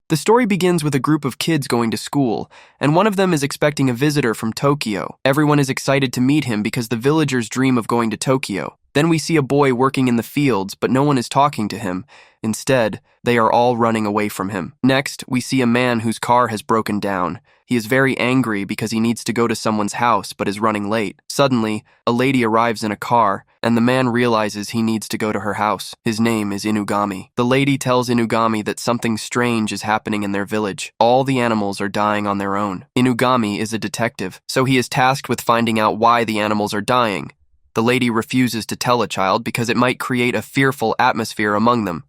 The story begins with a group of kids going to school, and one of them is expecting a visitor from Tokyo. Everyone is excited to meet him because the villagers dream of going to Tokyo. Then we see a boy working in the fields, but no one is talking to him. Instead, they are all running away from him. Next, we see a man whose car has broken down. He is very angry because he needs to go to someone's house but is running late. Suddenly, a lady arrives in a car, and the man realizes he needs to go to her house. His name is Inugami. The lady tells Inugami that something strange is happening in their village. All the animals are dying on their own. Inugami is a detective, so he is tasked with finding out why the animals are dying. The lady refuses to tell a child because it might create a fearful atmosphere among them.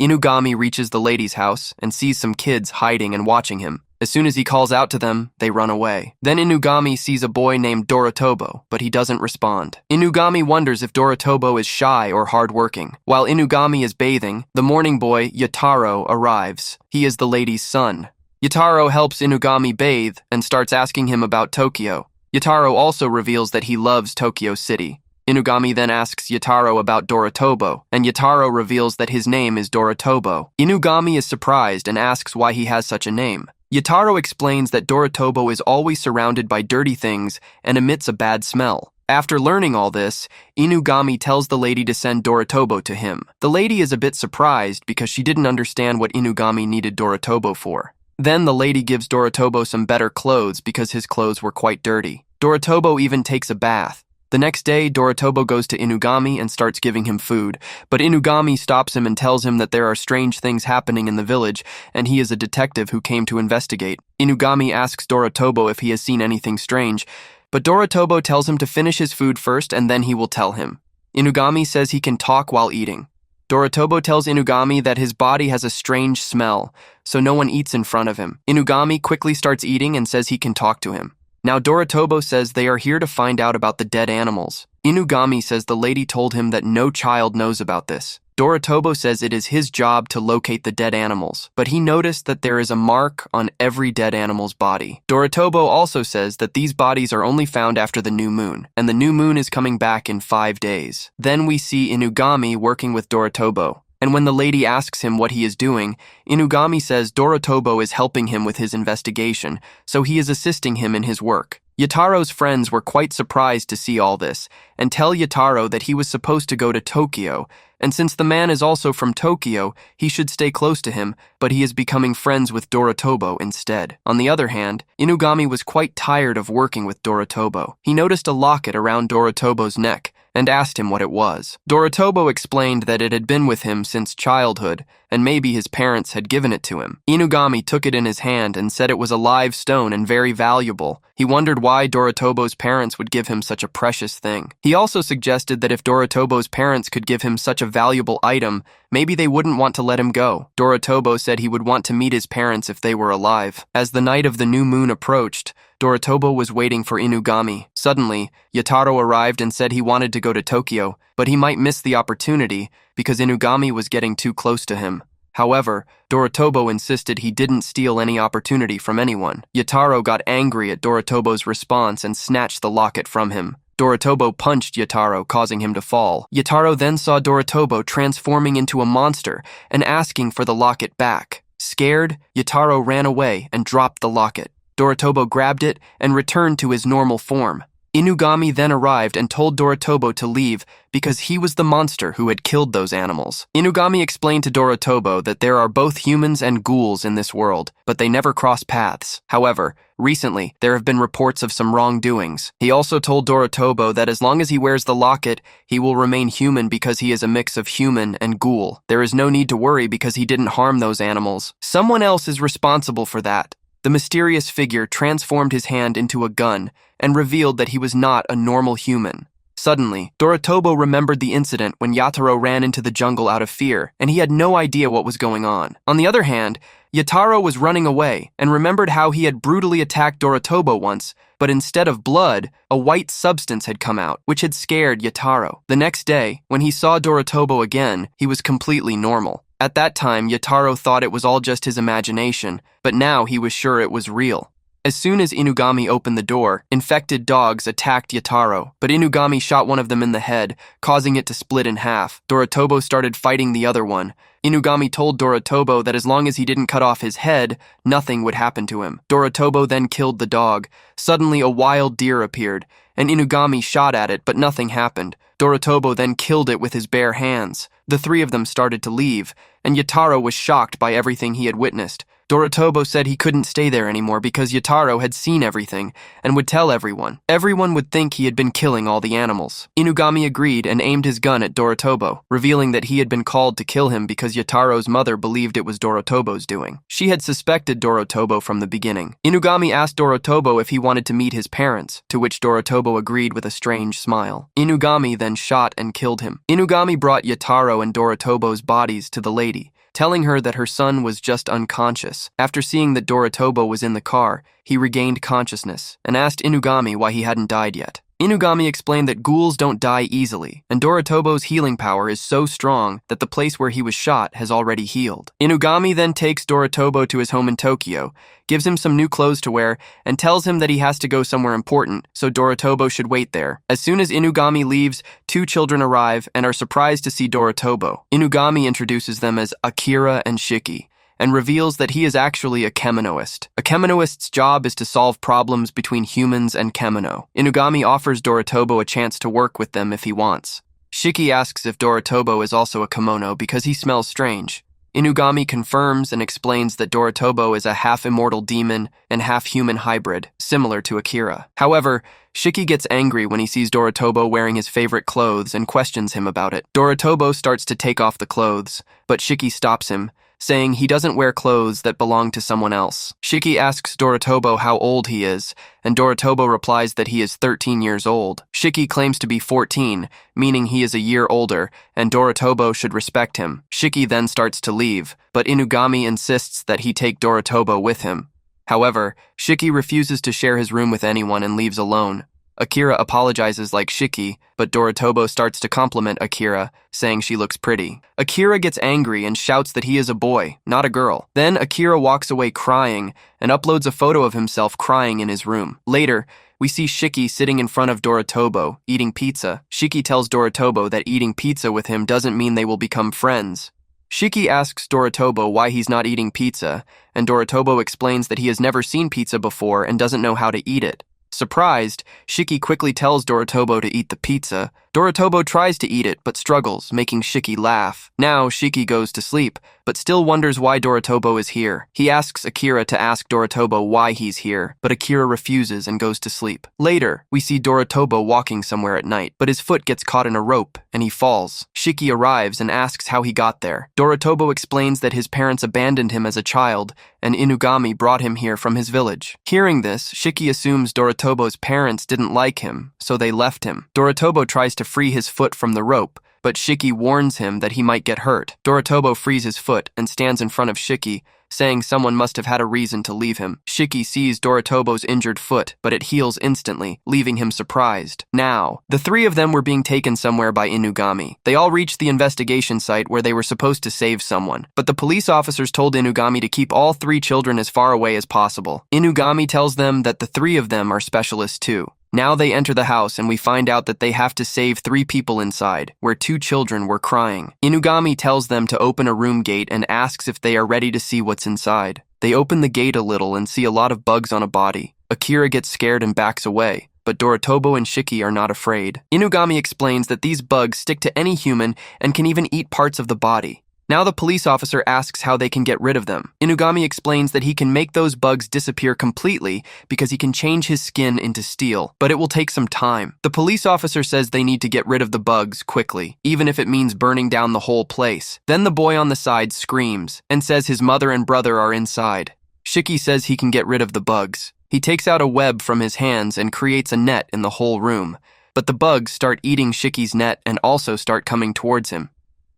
Inugami reaches the lady's house and sees some kids hiding and watching him. As soon as he calls out to them, they run away. Then Inugami sees a boy named Doritobo, but he doesn't respond. Inugami wonders if Doritobo is shy or hardworking. While Inugami is bathing, the morning boy, Yataro, arrives. He is the lady's son. Yataro helps Inugami bathe and starts asking him about Tokyo. Yataro also reveals that he loves Tokyo City. Inugami then asks Yataro about Doritobo, and Yataro reveals that his name is Doritobo. Inugami is surprised and asks why he has such a name. Yataro explains that Doritobo is always surrounded by dirty things and emits a bad smell. After learning all this, Inugami tells the lady to send Doritobo to him. The lady is a bit surprised because she didn't understand what Inugami needed Doritobo for. Then the lady gives Doritobo some better clothes because his clothes were quite dirty. Doritobo even takes a bath. The next day, Doritobo goes to Inugami and starts giving him food, but Inugami stops him and tells him that there are strange things happening in the village, and he is a detective who came to investigate. Inugami asks Doritobo if he has seen anything strange, but Doritobo tells him to finish his food first and then he will tell him. Inugami says he can talk while eating. Doritobo tells Inugami that his body has a strange smell, so no one eats in front of him. Inugami quickly starts eating and says he can talk to him. Now Doritobo says they are here to find out about the dead animals. Inugami says the lady told him that no child knows about this. Doritobo says it is his job to locate the dead animals, but he noticed that there is a mark on every dead animal's body. Doritobo also says that these bodies are only found after the new moon, and the new moon is coming back in 5 days. Then we see Inugami working with Doritobo. And when the lady asks him what he is doing, Inugami says Doritobo is helping him with his investigation, so he is assisting him in his work. Yataro's friends were quite surprised to see all this, and tell Yataro that he was supposed to go to Tokyo, and since the man is also from Tokyo, he should stay close to him, but he is becoming friends with Doritobo instead. On the other hand, Inugami was quite tired of working with Doritobo. He noticed a locket around Doritobo's neck, and asked him what it was. Doritobo explained that it had been with him since childhood, and maybe his parents had given it to him. Inugami took it in his hand and said it was a live stone and very valuable. He wondered why Doritobo's parents would give him such a precious thing. He also suggested that if Doritobo's parents could give him such a valuable item, maybe they wouldn't want to let him go. Doritobo said he would want to meet his parents if they were alive. As the night of the new moon approached, Doritobo was waiting for Inugami. Suddenly, Yataro arrived and said he wanted to go to Tokyo, but he might miss the opportunity because Inugami was getting too close to him. However, Doritobo insisted he didn't steal any opportunity from anyone. Yataro got angry at Doritobo's response and snatched the locket from him. Doritobo punched Yataro, causing him to fall. Yataro then saw Doritobo transforming into a monster and asking for the locket back. Scared, Yataro ran away and dropped the locket. Doritobo grabbed it and returned to his normal form. Inugami then arrived and told Doritobo to leave because he was the monster who had killed those animals. Inugami explained to Doritobo that there are both humans and ghouls in this world, but they never cross paths. However, recently, there have been reports of some wrongdoings. He also told Doritobo that as long as he wears the locket, he will remain human because he is a mix of human and ghoul. There is no need to worry because he didn't harm those animals. Someone else is responsible for that. The mysterious figure transformed his hand into a gun and revealed that he was not a normal human. Suddenly, Doritobo remembered the incident when Yataro ran into the jungle out of fear, and he had no idea what was going on. On the other hand, Yataro was running away and remembered how he had brutally attacked Doritobo once, but instead of blood, a white substance had come out, which had scared Yataro. The next day, when he saw Doritobo again, he was completely normal. At that time, Yataro thought it was all just his imagination, but now he was sure it was real. As soon as Inugami opened the door, infected dogs attacked Yataro, but Inugami shot one of them in the head, causing it to split in half. Doritobo started fighting the other one. Inugami told Doritobo that as long as he didn't cut off his head, nothing would happen to him. Doritobo then killed the dog. Suddenly, a wild deer appeared, and Inugami shot at it, but nothing happened. Doritobo then killed it with his bare hands. The three of them started to leave, and Yataro was shocked by everything he had witnessed. Doritobo said he couldn't stay there anymore because Yataro had seen everything and would tell everyone. Everyone would think he had been killing all the animals. Inugami agreed and aimed his gun at Doritobo, revealing that he had been called to kill him because Yataro's mother believed it was Doritobo's doing. She had suspected Doritobo from the beginning. Inugami asked Doritobo if he wanted to meet his parents, to which Doritobo agreed with a strange smile. Inugami then shot and killed him. Inugami brought Yataro and Doritobo's bodies to the lady, telling her that her son was just unconscious. After seeing that Doritobo was in the car, he regained consciousness and asked Inugami why he hadn't died yet. Inugami explained that ghouls don't die easily, and Doritobo's healing power is so strong that the place where he was shot has already healed. Inugami then takes Doritobo to his home in Tokyo, gives him some new clothes to wear, and tells him that he has to go somewhere important, so Doritobo should wait there. As soon as Inugami leaves, two children arrive and are surprised to see Doritobo. Inugami introduces them as Akira and Shiki, and reveals that he is actually a Kemonoist. A Kemonoist's job is to solve problems between humans and Kemono. Inugami offers Doritobo a chance to work with them if he wants. Shiki asks if Doritobo is also a Kemono because he smells strange. Inugami confirms and explains that Doritobo is a half-immortal demon and half-human hybrid, similar to Akira. However, Shiki gets angry when he sees Doritobo wearing his favorite clothes and questions him about it. Doritobo starts to take off the clothes, but Shiki stops him, saying he doesn't wear clothes that belong to someone else. Shiki asks Doritobo how old he is, and Doritobo replies that he is 13 years old. Shiki claims to be 14, meaning he is a year older, and Doritobo should respect him. Shiki then starts to leave, but Inugami insists that he take Doritobo with him. However, Shiki refuses to share his room with anyone and leaves alone. Akira apologizes like Shiki, but Doritobo starts to compliment Akira, saying she looks pretty. Akira gets angry and shouts that he is a boy, not a girl. Then Akira walks away crying and uploads a photo of himself crying in his room. Later, we see Shiki sitting in front of Doritobo, eating pizza. Shiki tells Doritobo that eating pizza with him doesn't mean they will become friends. Shiki asks Doritobo why he's not eating pizza, and Doritobo explains that he has never seen pizza before and doesn't know how to eat it. Surprised, Shiki quickly tells Doritobo to eat the pizza. Doritobo tries to eat it, but struggles, making Shiki laugh. Now, Shiki goes to sleep, but still wonders why Doritobo is here. He asks Akira to ask Doritobo why he's here, but Akira refuses and goes to sleep. Later, we see Doritobo walking somewhere at night, but his foot gets caught in a rope, and he falls. Shiki arrives and asks how he got there. Doritobo explains that his parents abandoned him as a child, and Inugami brought him here from his village. Hearing this, Shiki assumes Doritobo's parents didn't like him, so they left him. Doritobo tries to free his foot from the rope, but Shiki warns him that he might get hurt. Doritobo frees his foot and stands in front of Shiki, saying someone must have had a reason to leave him. Shiki sees Doritobo's injured foot, but it heals instantly, leaving him surprised. Now, the three of them were being taken somewhere by Inugami. They all reached the investigation site where they were supposed to save someone, but the police officers told Inugami to keep all three children as far away as possible. Inugami tells them that the three of them are specialists too. Now they enter the house and we find out that they have to save 3 people inside, where 2 children were crying. Inugami tells them to open a room gate and asks if they are ready to see what's inside. They open the gate a little and see a lot of bugs on a body. Akira gets scared and backs away, but Doritobo and Shiki are not afraid. Inugami explains that these bugs stick to any human and can even eat parts of the body. Now the police officer asks how they can get rid of them. Inugami explains that he can make those bugs disappear completely because he can change his skin into steel, but it will take some time. The police officer says they need to get rid of the bugs quickly, even if it means burning down the whole place. Then the boy on the side screams and says his mother and brother are inside. Shiki says he can get rid of the bugs. He takes out a web from his hands and creates a net in the whole room, but the bugs start eating Shiki's net and also start coming towards him.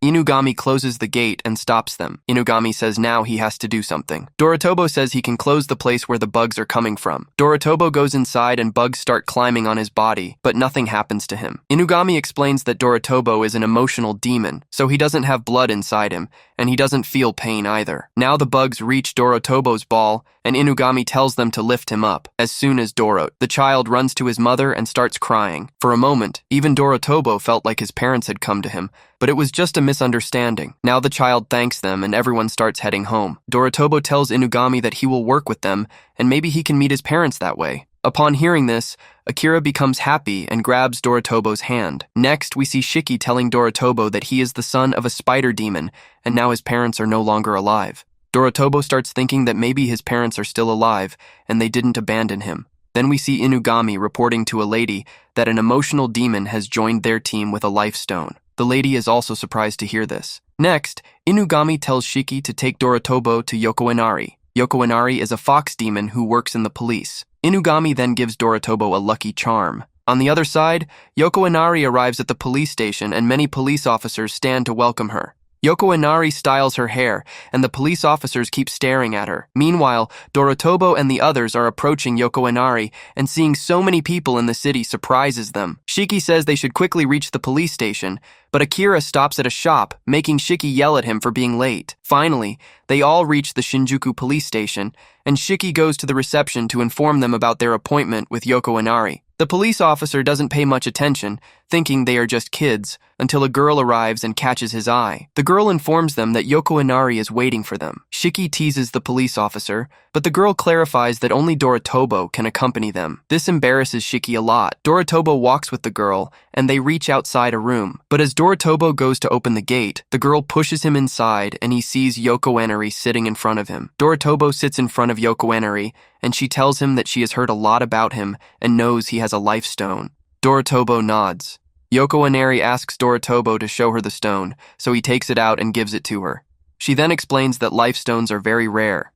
Inugami closes the gate and stops them. Inugami says now he has to do something. Doritobo says he can close the place where the bugs are coming from. Doritobo goes inside and bugs start climbing on his body, but nothing happens to him. Inugami explains that Doritobo is an emotional demon, so he doesn't have blood inside him, and he doesn't feel pain either. Now the bugs reach Dorotobo's ball, and Inugami tells them to lift him up. As soon as the child runs to his mother and starts crying. For a moment, even Dorotobo felt like his parents had come to him, but it was just a misunderstanding. Now the child thanks them and everyone starts heading home. Dorotobo tells Inugami that he will work with them, and maybe he can meet his parents that way. Upon hearing this, Akira becomes happy and grabs Dorotobo's hand. Next, we see Shiki telling Dorotobo that he is the son of a spider demon, and now his parents are no longer alive. Dorotobo starts thinking that maybe his parents are still alive, and they didn't abandon him. Then we see Inugami reporting to a lady that an emotional demon has joined their team with a life stone. The lady is also surprised to hear this. Next, Inugami tells Shiki to take Dorotobo to Yoko Inari. Yoko Inari is a fox demon who works in the police. Inugami then gives Dorotobo a lucky charm. On the other side, Yoko Inari arrives at the police station and many police officers stand to welcome her. Yoko Inari styles her hair, and the police officers keep staring at her. Meanwhile, Dorotobo and the others are approaching Yoko Inari, and seeing so many people in the city surprises them. Shiki says they should quickly reach the police station, but Akira stops at a shop, making Shiki yell at him for being late. Finally, they all reach the Shinjuku police station, and Shiki goes to the reception to inform them about their appointment with Yoko Inari. The police officer doesn't pay much attention, thinking they are just kids, until a girl arrives and catches his eye. The girl informs them that Yoko Inari is waiting for them. Shiki teases the police officer, but the girl clarifies that only Dorotobo can accompany them. This embarrasses Shiki a lot. Dorotobo walks with the girl, and they reach outside a room. But as Dorotobo goes to open the gate, the girl pushes him inside, and he sees Yoko Inari sitting in front of him. Dorotobo sits in front of Yoko Inari, and she tells him that she has heard a lot about him and knows he has a life stone. Dorotobo nods. Yoko Inari asks Dorotobo to show her the stone, so he takes it out and gives it to her. She then explains that life stones are very rare.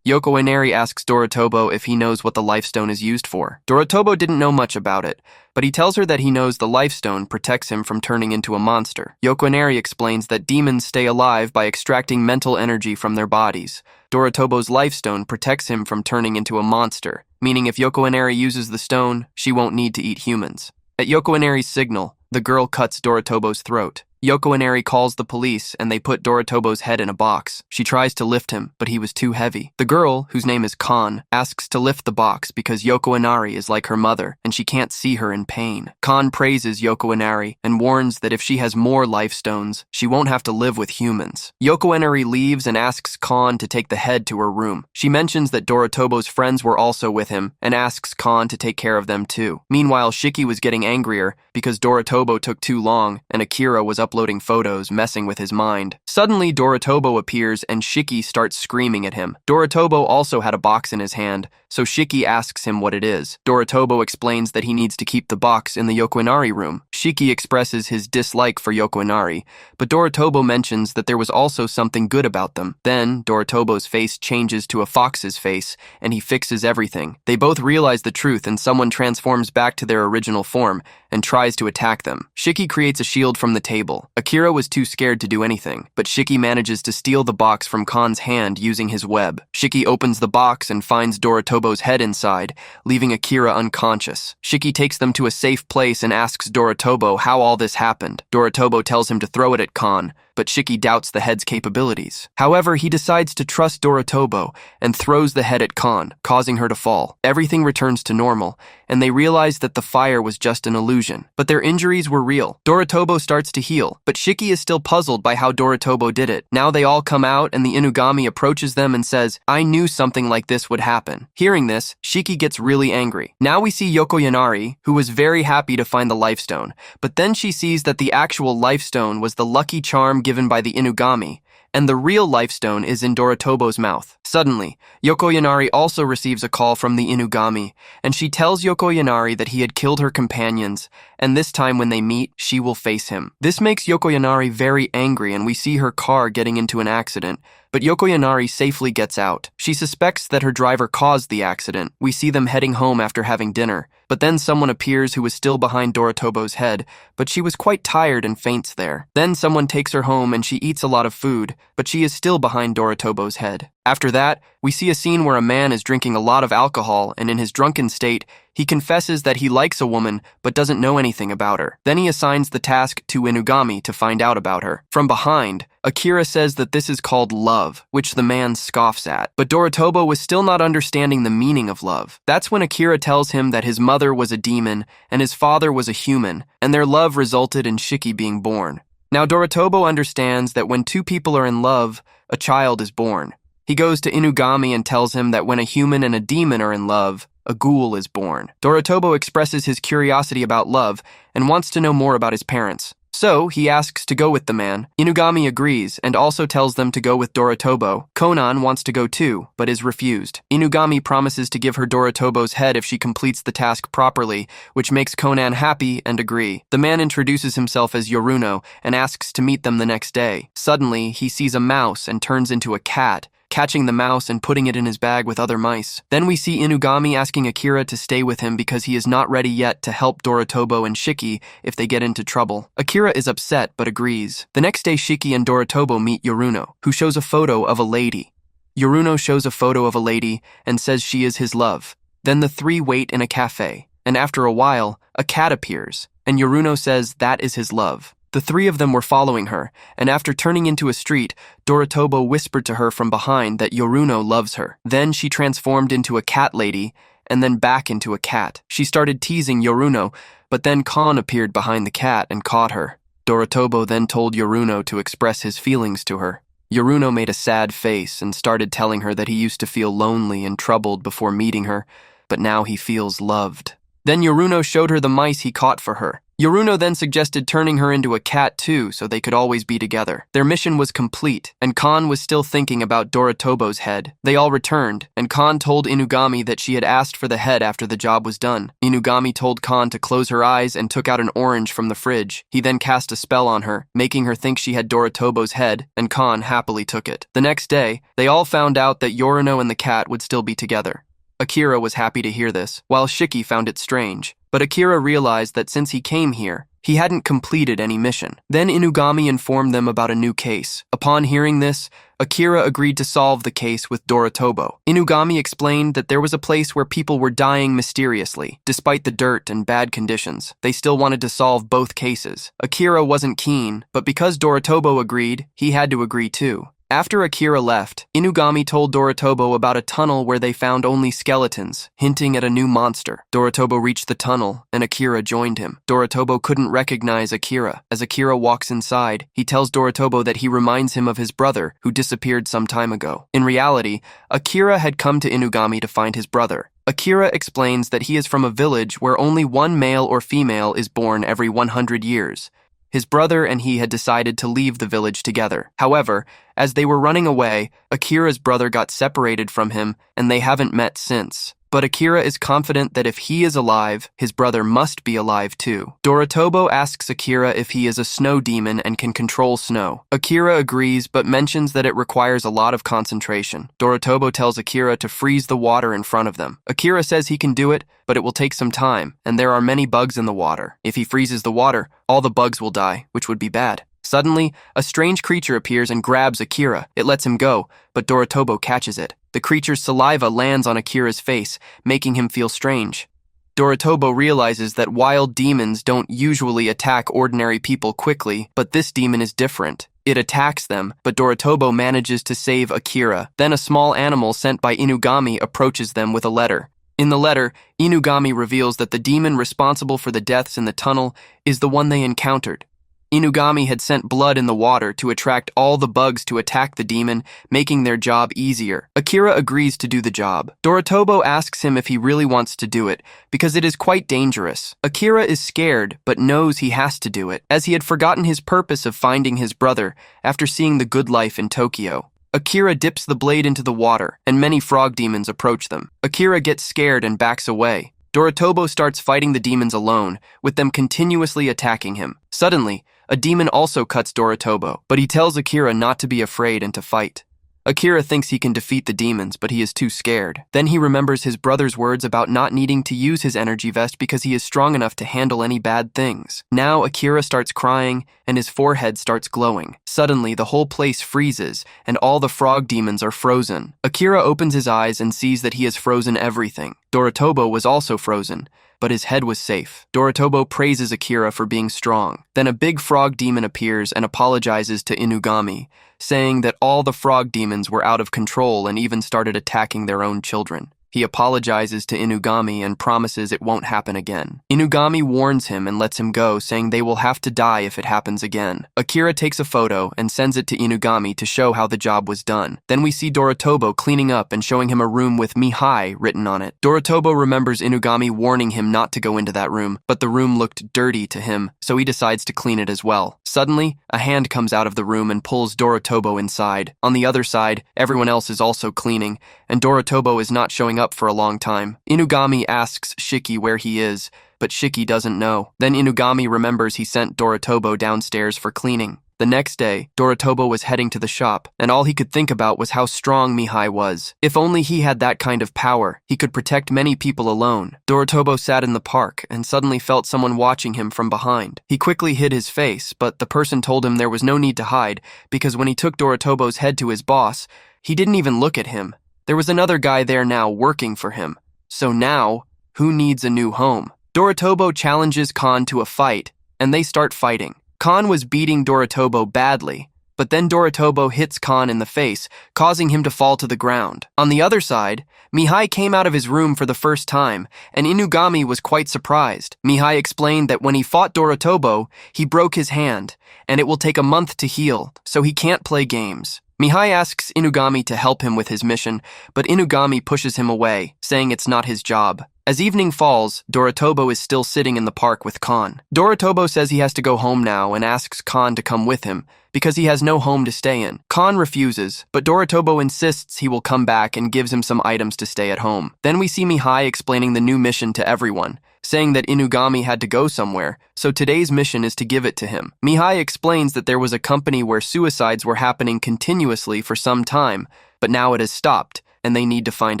Yoko Inari asks Dorotobo if he knows what the life stone is used for. Dorotobo didn't know much about it, but he tells her that he knows the life stone protects him from turning into a monster. Yoko Inari explains that demons stay alive by extracting mental energy from their bodies. Dorotobo's life stone protects him from turning into a monster, meaning if Yoko Inari uses the stone, she won't need to eat humans. At Yoko Inari's signal, the girl cuts Dorotobo's throat. Yoko Inari calls the police and they put Dorotobo's head in a box. She tries to lift him, but he was too heavy. The girl, whose name is Kan, asks to lift the box because Yoko Inari is like her mother and she can't see her in pain. Kan praises Yoko Inari and warns that if she has more life stones, she won't have to live with humans. Yoko Inari leaves and asks Kan to take the head to her room. She mentions that Dorotobo's friends were also with him and asks Kan to take care of them too. Meanwhile, Shiki was getting angrier because Dorotobo took too long and Akira was uploading photos, messing with his mind. Suddenly, Dorotobo appears and Shiki starts screaming at him. Dorotobo also had a box in his hand, so Shiki asks him what it is. Dorotobo explains that he needs to keep the box in the Yoko Inari room. Shiki expresses his dislike for Yoko Inari, but Dorotobo mentions that there was also something good about them. Then, Dorotobo's face changes to a fox's face, and he fixes everything. They both realize the truth and someone transforms back to their original form and tries to attack them. Shiki creates a shield from the table. Akira was too scared to do anything, but Shiki manages to steal the box from Kan's hand using his web. Shiki opens the box and finds Dorotobo's head inside, leaving Akira unconscious. Shiki takes them to a safe place and asks Dorotobo how all this happened. Dorotobo tells him to throw it at Kan, but Shiki doubts the head's capabilities. However, he decides to trust Dorotobo and throws the head at Kan, causing her to fall. Everything returns to normal, and they realize that the fire was just an illusion. But their injuries were real. Dorotobo starts to heal, but Shiki is still puzzled by how Dorotobo did it. Now they all come out and the Inugami approaches them and says, "I knew something like this would happen." Hearing this, Shiki gets really angry. Now we see Yoko Inari, who was very happy to find the life stone, but then she sees that the actual life stone was the lucky charm given by the Inugami, and the real life stone is in Dorotobo's mouth. Suddenly, Yoko Inari also receives a call from the Inugami, and she tells Yoko Inari that he had killed her companions, and this time when they meet, she will face him. This makes Yoko Inari very angry, and we see her car getting into an accident, but Yoko Inari safely gets out. She suspects that her driver caused the accident. We see them heading home after having dinner, but then someone appears who is still behind Dorotobo's head, but she was quite tired and faints there. Then someone takes her home and she eats a lot of food, but she is still behind Dorotobo's head. After that, we see a scene where a man is drinking a lot of alcohol and in his drunken state, He confesses that he likes a woman but doesn't know anything about her. Then he assigns the task to Inugami to find out about her. From behind, Akira says that this is called love, which the man scoffs at. But Doritobo was still not understanding the meaning of love. That's when Akira tells him that his mother was a demon and his father was a human, and their love resulted in Shiki being born. Now Doritobo understands that when two people are in love, a child is born. He goes to Inugami and tells him that when a human and a demon are in love, a ghoul is born. Doritobo expresses his curiosity about love and wants to know more about his parents. So, he asks to go with the man. Inugami agrees and also tells them to go with Doritobo. Konan wants to go too, but is refused. Inugami promises to give her Doritobo's head if she completes the task properly, which makes Konan happy and agree. The man introduces himself as Yoruno and asks to meet them the next day. Suddenly, he sees a mouse and turns into a cat, catching the mouse and putting it in his bag with other mice. Then we see Inugami asking Akira to stay with him because he is not ready yet to help Doritobo and Shiki if they get into trouble. Akira is upset but agrees. The next day, Shiki and Doritobo meet Yoruno, who shows a photo of a lady. Yoruno shows a photo of a lady and says she is his love. Then the three wait in a cafe, and after a while, a cat appears, and Yoruno says that is his love. The three of them were following her, and after turning into a street, Doritobo whispered to her from behind that Yoruno loves her. Then she transformed into a cat lady, and then back into a cat. She started teasing Yoruno, but then Kon appeared behind the cat and caught her. Doritobo then told Yoruno to express his feelings to her. Yoruno made a sad face and started telling her that he used to feel lonely and troubled before meeting her, but now he feels loved. Then Yoruno showed her the mice he caught for her. Yoruno then suggested turning her into a cat too so they could always be together. Their mission was complete, and Kon was still thinking about Doritobo's head. They all returned, and Kon told Inugami that she had asked for the head after the job was done. Inugami told Kon to close her eyes and took out an orange from the fridge. He then cast a spell on her, making her think she had Doritobo's head, and Kon happily took it. The next day, they all found out that Yoruno and the cat would still be together. Akira was happy to hear this, while Shiki found it strange. But Akira realized that since he came here, he hadn't completed any mission. Then Inugami informed them about a new case. Upon hearing this, Akira agreed to solve the case with Doritobo. Inugami explained that there was a place where people were dying mysteriously. Despite the dirt and bad conditions, they still wanted to solve both cases. Akira wasn't keen, but because Doritobo agreed, he had to agree too. After Akira left, Inugami told Doritobo about a tunnel where they found only skeletons, hinting at a new monster. Doritobo reached the tunnel, and Akira joined him. Doritobo couldn't recognize Akira. As Akira walks inside, he tells Doritobo that he reminds him of his brother, who disappeared some time ago. In reality, Akira had come to Inugami to find his brother. Akira explains that he is from a village where only one male or female is born every 100 years. His brother and he had decided to leave the village together. However, as they were running away, Akira's brother got separated from him, and they haven't met since. But Akira is confident that if he is alive, his brother must be alive too. Doritobo asks Akira if he is a snow demon and can control snow. Akira agrees but mentions that it requires a lot of concentration. Doritobo tells Akira to freeze the water in front of them. Akira says he can do it, but it will take some time, and there are many bugs in the water. If he freezes the water, all the bugs will die, which would be bad. Suddenly, a strange creature appears and grabs Akira. It lets him go, but Doritobo catches it. The creature's saliva lands on Akira's face, making him feel strange. Doritobo realizes that wild demons don't usually attack ordinary people quickly, but this demon is different. It attacks them, but Doritobo manages to save Akira. Then a small animal sent by Inugami approaches them with a letter. In the letter, Inugami reveals that the demon responsible for the deaths in the tunnel is the one they encountered. Inugami had sent blood in the water to attract all the bugs to attack the demon, making their job easier. Akira agrees to do the job. Doritobo asks him if he really wants to do it, because it is quite dangerous. Akira is scared, but knows he has to do it, as he had forgotten his purpose of finding his brother after seeing the good life in Tokyo. Akira dips the blade into the water, and many frog demons approach them. Akira gets scared and backs away. Doritobo starts fighting the demons alone, with them continuously attacking him. Suddenly, a demon also cuts Doritobo, but he tells Akira not to be afraid and to fight. Akira thinks he can defeat the demons, but he is too scared. Then he remembers his brother's words about not needing to use his energy vest because he is strong enough to handle any bad things. Now Akira starts crying, and his forehead starts glowing. Suddenly, the whole place freezes, and all the frog demons are frozen. Akira opens his eyes and sees that he has frozen everything. Doritobo was also frozen, but his head was safe. Doritobo praises Akira for being strong. Then a big frog demon appears and apologizes to Inugami, saying that all the frog demons were out of control and even started attacking their own children. He apologizes to Inugami and promises it won't happen again. Inugami warns him and lets him go, saying they will have to die if it happens again. Akira takes a photo and sends it to Inugami to show how the job was done. Then we see Doritobo cleaning up and showing him a room with Mihai written on it. Doritobo remembers Inugami warning him not to go into that room, but the room looked dirty to him, so he decides to clean it as well. Suddenly, a hand comes out of the room and pulls Doritobo inside. On the other side, everyone else is also cleaning, and Doritobo is not showing up for a long time. Inugami asks Shiki where he is, but Shiki doesn't know. Then Inugami remembers he sent Doritobo downstairs for cleaning. The next day, Doritobo was heading to the shop, and all he could think about was how strong Mihai was. If only he had that kind of power, he could protect many people alone. Doritobo sat in the park and suddenly felt someone watching him from behind. He quickly hid his face, but the person told him there was no need to hide because when he took Doritobo's head to his boss, he didn't even look at him. There was another guy there now working for him. So now, who needs a new home? Doritobo challenges Khan to a fight, and they start fighting. Khan was beating Doritobo badly, but then Doritobo hits Khan in the face, causing him to fall to the ground. On the other side, Mihai came out of his room for the first time, and Inugami was quite surprised. Mihai explained that when he fought Doritobo, he broke his hand, and it will take a month to heal, so he can't play games. Mihai asks Inugami to help him with his mission, but Inugami pushes him away, saying it's not his job. As evening falls, Doritobo is still sitting in the park with Khan. Doritobo says he has to go home now and asks Khan to come with him, because he has no home to stay in. Khan refuses, but Doritobo insists he will come back and gives him some items to stay at home. Then we see Mihai explaining the new mission to everyone, saying that Inugami had to go somewhere, so today's mission is to give it to him. Mihai explains that there was a company where suicides were happening continuously for some time, but now it has stopped, and they need to find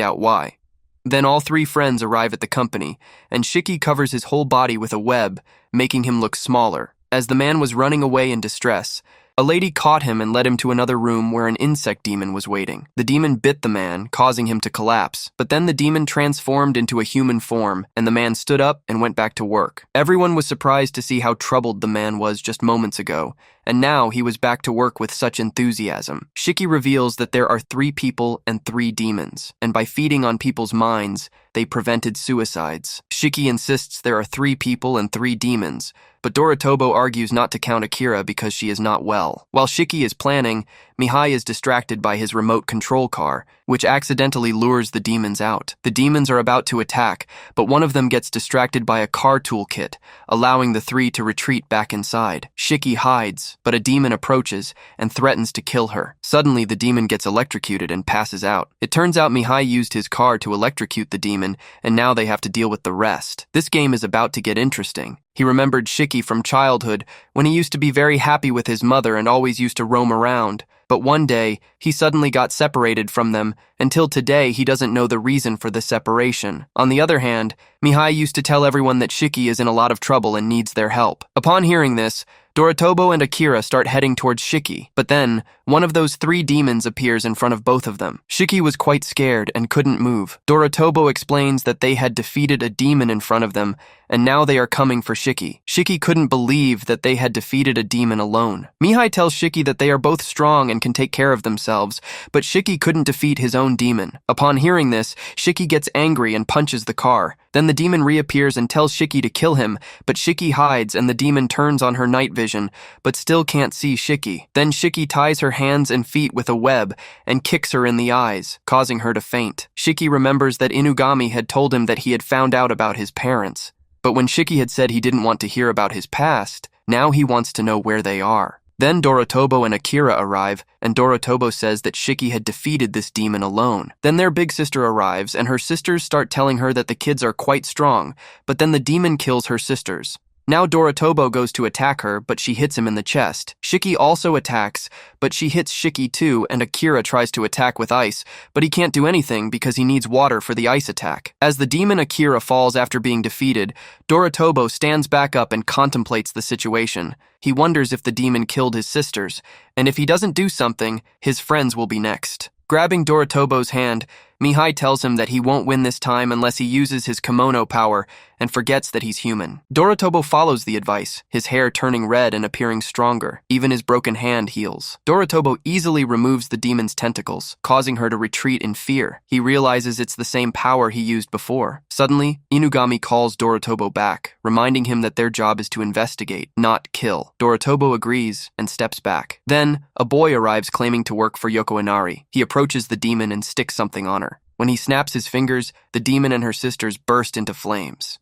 out why. Then all three friends arrive at the company, and Shiki covers his whole body with a web, making him look smaller. As the man was running away in distress, a lady caught him and led him to another room where an insect demon was waiting. The demon bit the man, causing him to collapse, but then the demon transformed into a human form, and the man stood up and went back to work. Everyone was surprised to see how troubled the man was just moments ago, and now he was back to work with such enthusiasm. Shiki reveals that there are 3 people and 3 demons, and by feeding on people's minds, they prevented suicides. Shiki insists there are 3 people and 3 demons, but Doritobo argues not to count Akira because she is not well. While Shiki is planning, Mihai is distracted by his remote control car, which accidentally lures the demons out. The demons are about to attack, but one of them gets distracted by a car toolkit, allowing the 3 to retreat back inside. Shiki hides, but a demon approaches and threatens to kill her. Suddenly, the demon gets electrocuted and passes out. It turns out Mihai used his car to electrocute the demon, and now they have to deal with the rest. This game is about to get interesting. He remembered Shiki from childhood when he used to be very happy with his mother and always used to roam around. But one day, he suddenly got separated from them. Until today, he doesn't know the reason for the separation. On the other hand, Mihai used to tell everyone that Shiki is in a lot of trouble and needs their help. Upon hearing this, Doritobo and Akira start heading towards Shiki, but then, one of those 3 demons appears in front of both of them. Shiki was quite scared and couldn't move. Doritobo explains that they had defeated a demon in front of them, and now they are coming for Shiki. Shiki couldn't believe that they had defeated a demon alone. Mihai tells Shiki that they are both strong and can take care of themselves, but Shiki couldn't defeat his own demon. Upon hearing this, Shiki gets angry and punches the car. Then the demon reappears and tells Shiki to kill him, but Shiki hides and the demon turns on her night vision, but still can't see Shiki. Then Shiki ties her hands and feet with a web and kicks her in the eyes, causing her to faint. Shiki remembers that Inugami had told him that he had found out about his parents. But when Shiki had said he didn't want to hear about his past, now he wants to know where they are. Then Doritobo and Akira arrive, and Doritobo says that Shiki had defeated this demon alone. Then their big sister arrives, and her sisters start telling her that the kids are quite strong, but then the demon kills her sisters. Now Doritobo goes to attack her, but she hits him in the chest. Shiki also attacks, but she hits Shiki too, and Akira tries to attack with ice, but he can't do anything because he needs water for the ice attack. As the demon Akira falls after being defeated, Doritobo stands back up and contemplates the situation. He wonders if the demon killed his sisters, and if he doesn't do something, his friends will be next. Grabbing Doritobo's hand, Mihai tells him that he won't win this time unless he uses his kimono power and forgets that he's human. Doritobo follows the advice, his hair turning red and appearing stronger. Even his broken hand heals. Doritobo easily removes the demon's tentacles, causing her to retreat in fear. He realizes it's the same power he used before. Suddenly, Inugami calls Doritobo back, reminding him that their job is to investigate, not kill. Doritobo agrees and steps back. Then, a boy arrives claiming to work for Yoko Inari. He approaches the demon and sticks something on her. When he snaps his fingers, the demon and her sisters burst into flames.